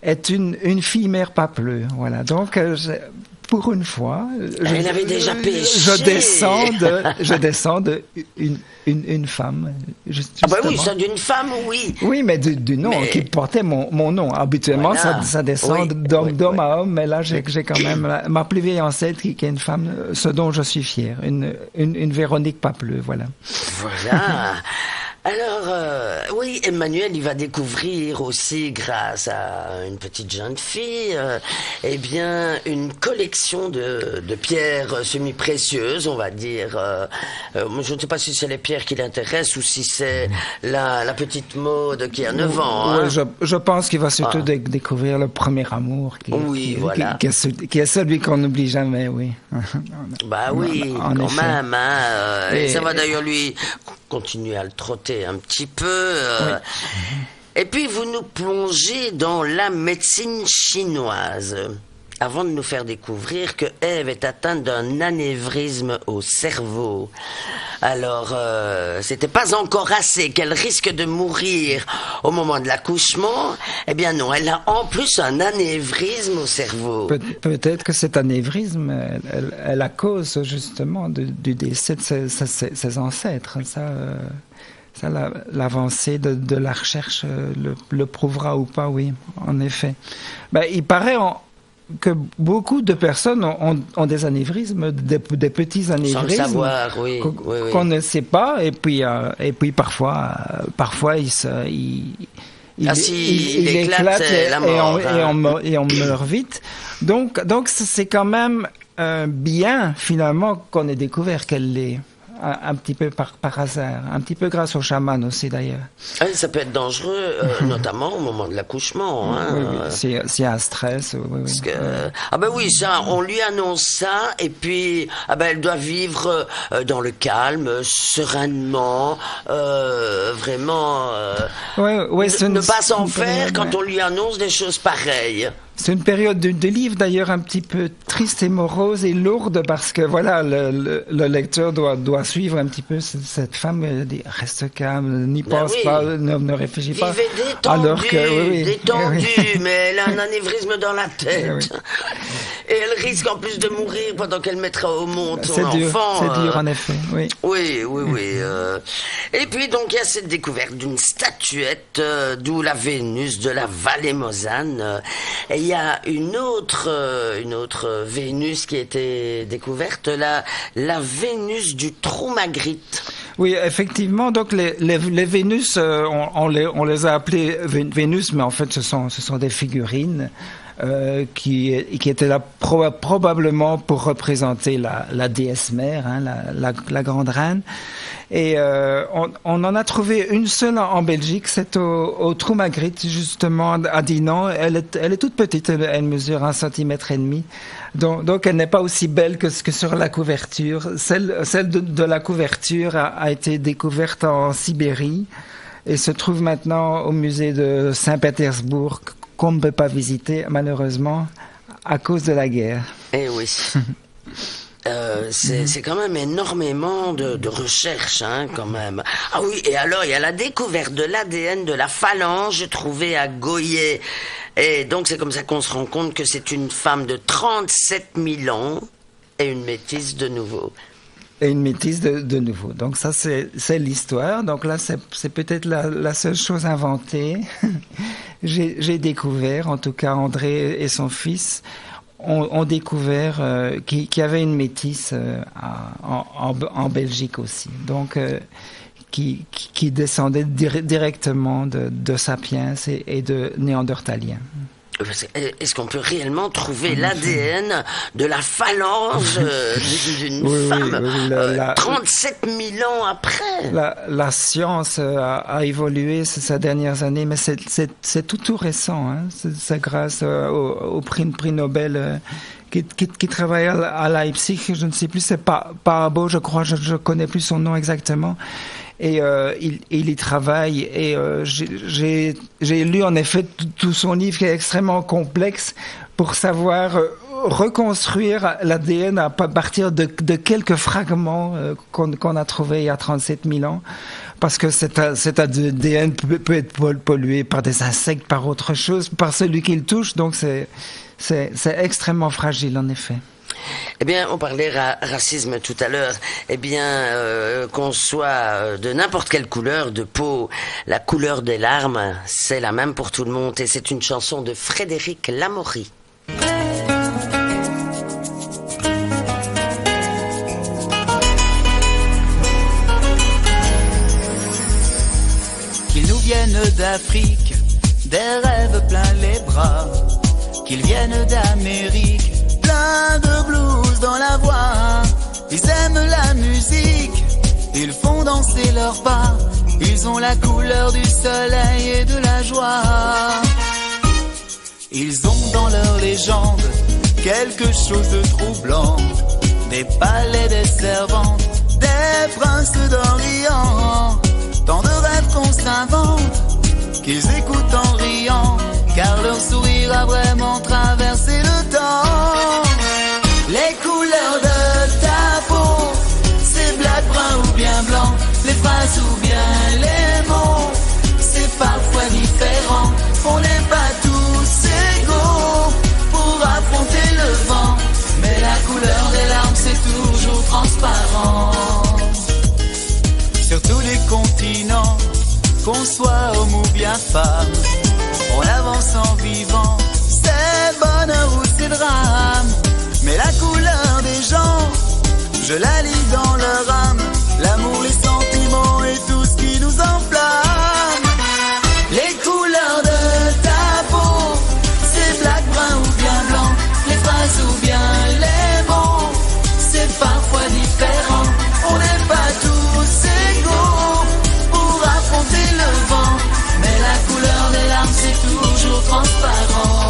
est une fille mère Papleux. Voilà. Donc, pour une fois, elle avait déjà péché. Je descends de une femme. Ah bah oui, ça d'une femme, oui. Oui, mais du nom qui portait mon nom. Habituellement, voilà. ça descend d'homme à homme, mais là, j'ai quand même ma plus vieille ancêtre qui est une femme, ce dont je suis fier, une Véronique Papleux, voilà. Voilà. Alors, oui, Emmanuel, il va découvrir aussi, grâce à une petite jeune fille, eh bien, une collection de pierres semi-précieuses, on va dire. Je ne sais pas si c'est les pierres qui l'intéressent ou si c'est la petite Maude qui a 9 ans. Oui, je pense qu'il va surtout découvrir le premier amour, qui est celui qu'on n'oublie jamais, oui. Bah oui, en quand effet. même. Hein, et ça va d'ailleurs lui continuer à le trotter un petit peu. Et puis vous nous plongez dans la médecine chinoise, avant de nous faire découvrir que Ève est atteinte d'un anévrisme au cerveau. Alors, c'était pas encore assez qu'elle risque de mourir au moment de l'accouchement. Eh bien non, elle a en plus un anévrisme au cerveau. Peut-être que cet anévrisme est la cause justement du décès de ses ancêtres. Ça, l'avancée de la recherche le prouvera ou pas, oui, en effet. Il paraît que beaucoup de personnes ont des anévrismes, des petits anévrismes. Sans le savoir, oui. Qu'on ne sait pas, et puis parfois il éclate la mort, et on meurt vite. Donc c'est quand même bien, finalement, qu'on ait découvert qu'elle l'est. Un petit peu par hasard, un petit peu grâce au chaman aussi d'ailleurs. Ça peut être dangereux, notamment au moment de l'accouchement. Hein. Oui, c'est un stress. Oui. Parce que, oui, ça, on lui annonce ça, et puis elle doit vivre dans le calme, sereinement, vraiment. Ne pas s'en faire quand on lui annonce des choses pareilles. C'est une période de livre d'ailleurs un petit peu triste et morose et lourde parce que voilà le lecteur doit suivre un petit peu cette femme. Elle dit reste calme, n'y pense pas, ne réfléchis pas. Vivez détendu, Alors que détendu, mais elle a un anévrisme dans la tête. Et elle risque en plus de mourir pendant qu'elle mettra au monde son enfant. C'est dur en effet, oui. Oui. Et puis donc il y a cette découverte d'une statuette d'où la Vénus de la vallée Mosane. Et il y a une autre Vénus qui a été découverte, la Vénus du Trou Magritte. Oui, effectivement. Donc les Vénus, on les a appelées Vénus, mais en fait ce sont des figurines qui étaient là probablement pour représenter la déesse mère, hein, la grande reine. Et on en a trouvé une seule en Belgique, c'est au Trou Magritte, justement, à Dinan. Elle est toute petite, elle mesure 1,5 cm. Donc elle n'est pas aussi belle que sur la couverture. Celle de la couverture a été découverte en Sibérie et se trouve maintenant au musée de Saint-Pétersbourg, qu'on ne peut pas visiter, malheureusement, à cause de la guerre. Eh oui. C'est quand même énormément de recherches, hein, quand même. Ah oui, et alors, il y a la découverte de l'ADN de la phalange trouvée à Goyet. Et donc, c'est comme ça qu'on se rend compte que c'est une femme de 37 000 ans et une métisse de nouveau. Et une métisse de nouveau. Donc ça, c'est l'histoire. Donc là, c'est peut-être la seule chose inventée. J'ai découvert, en tout cas André et son fils ont découvert qu'il y avait une métisse en Belgique aussi. Donc qui descendait directement de Sapiens et de Néandertaliens. Est-ce qu'on peut réellement trouver l'ADN de la phalange d'une femme 37 000 ans après? La science a évolué ces dernières années, mais c'est tout récent. Hein. C'est grâce au prix Nobel qui travaille à Leipzig. Je ne sais plus, c'est pas beau, je crois, je connais plus son nom exactement. Et il y travaille et j'ai lu en effet tout son livre qui est extrêmement complexe pour savoir reconstruire l'ADN à partir de quelques fragments qu'on a trouvés il y a 37 000 ans, parce que cet ADN peut être pollué par des insectes, par autre chose, par celui qui le touche, donc c'est extrêmement fragile en effet. Eh bien, on parlait racisme tout à l'heure. Eh bien, qu'on soit de n'importe quelle couleur de peau, la couleur des larmes, c'est la même pour tout le monde. Et c'est une chanson de Frédéric Lamory. Qu'ils nous viennent d'Afrique, des rêves plein les bras, qu'ils viennent d'Amérique, plein de blues dans la voix. Ils aiment la musique, ils font danser leurs pas. Ils ont la couleur du soleil et de la joie. Ils ont dans leur légende quelque chose de troublant. Des palais, des servantes, des princes d'Orient. Tant de rêves qu'on s'invente, qu'ils écoutent en riant, car leur sourire a vraiment traversé le temps. Les couleurs de ta peau, c'est black, brun ou bien blanc. Les phrases ou bien les mots, c'est parfois différent. On n'est pas tous égaux pour affronter le vent, mais la couleur des larmes c'est toujours transparent. Sur tous les continents, qu'on soit homme ou bien femme, on avance en vivant, c'est bonheur ou c'est drame. Mais la couleur des gens, je la lis dans leur âme. L'amour, les sentiments et tout ce qui nous enflamme. Les couleurs de ta peau, c'est black, brun ou bien blanc. Les phrases ou bien les mots, c'est parfois différent. On n'est pas tous égaux pour affronter le vent, mais la couleur des larmes c'est toujours transparent.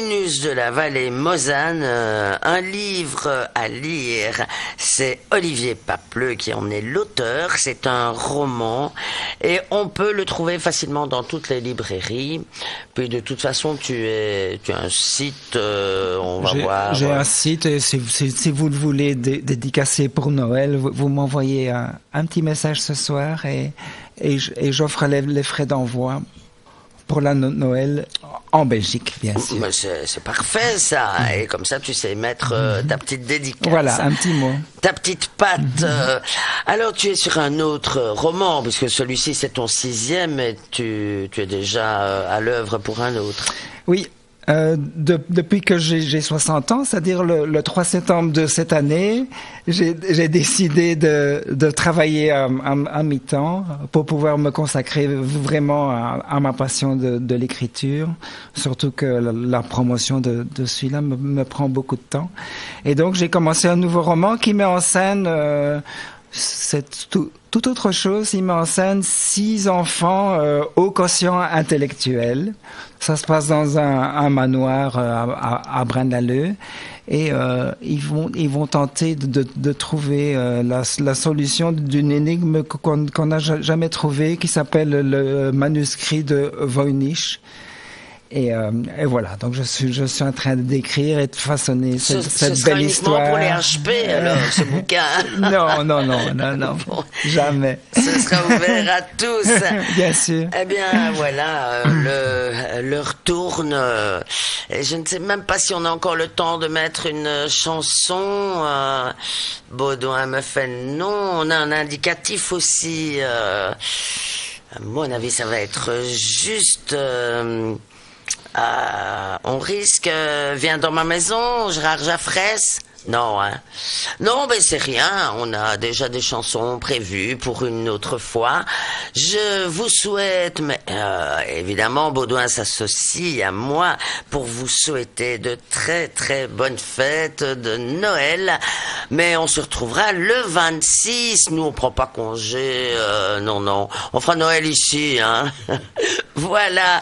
Vénus de la vallée Mosane, un livre à lire. C'est Olivier Papleux qui en est l'auteur. C'est un roman et on peut le trouver facilement dans toutes les librairies. Puis de toute façon, tu as un site, on va voir. J'ai un site et si vous le voulez dédicacer pour Noël, vous m'envoyez un petit message ce soir et j'offre les frais d'envoi pour la Noël en Belgique, bien sûr. Mais c'est parfait, ça. Et comme ça, tu sais mettre ta petite dédicace. Voilà, un petit mot. Ta petite patte. Alors, tu es sur un autre roman, puisque celui-ci, c'est ton 6e, et tu es déjà à l'œuvre pour un autre. Oui. Depuis que j'ai 60 ans, c'est-à-dire le 3 septembre de cette année, j'ai décidé de travailler à mi-temps pour pouvoir me consacrer vraiment à ma passion de l'écriture, surtout que la promotion de celui-là me prend beaucoup de temps. Et donc j'ai commencé un nouveau roman qui met en scène c'est tout autre chose. Il met en scène 6 enfants au quotient intellectuel. Ça se passe dans un manoir à Braine-l'Alleud et ils vont tenter de trouver la solution d'une énigme qu'on n'a jamais trouvée, qui s'appelle le manuscrit de Voynich. Et voilà, donc je suis en train d'écrire et de façonner cette belle histoire. Pour les HP, alors, ce bouquin. Non, bon, jamais. Ce sera ouvert à tous. Bien sûr. Eh bien, voilà, l'heure tourne. Et je ne sais même pas si on a encore le temps de mettre une chanson. Baudouin me fait non. On a un indicatif aussi. À mon avis, ça va être juste... on risque, viens dans ma maison, Gérard Jaffresse. Non, hein. Non, mais c'est rien. On a déjà des chansons prévues pour une autre fois. Je vous souhaite, mais évidemment, Baudouin s'associe à moi pour vous souhaiter de très très bonnes fêtes de Noël. Mais on se retrouvera le 26. Nous, on prend pas congé. Non. On fera Noël ici, hein. Voilà.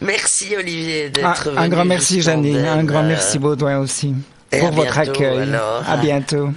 Merci Olivier d'être venu. Un grand merci Janine. Un grand merci Baudouin aussi. Pour votre accueil. Alors. À bientôt.